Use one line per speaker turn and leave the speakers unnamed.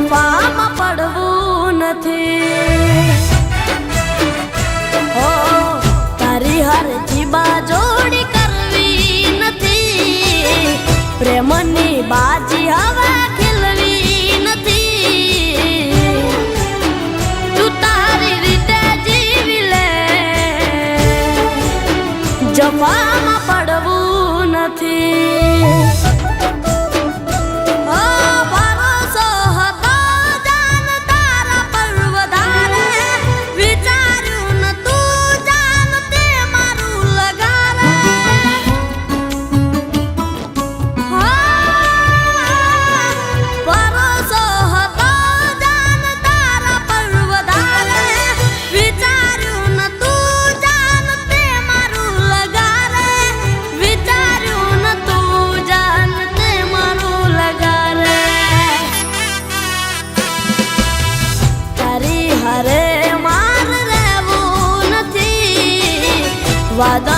જફામાં પડવું નથી હો તારી હારે જીબા જોડી કરવી નથી પ્રેમની બાજી હવે ખેલવી નથી તું તારી રીતે જીવી લે જફામાં પડવું નથી વાદા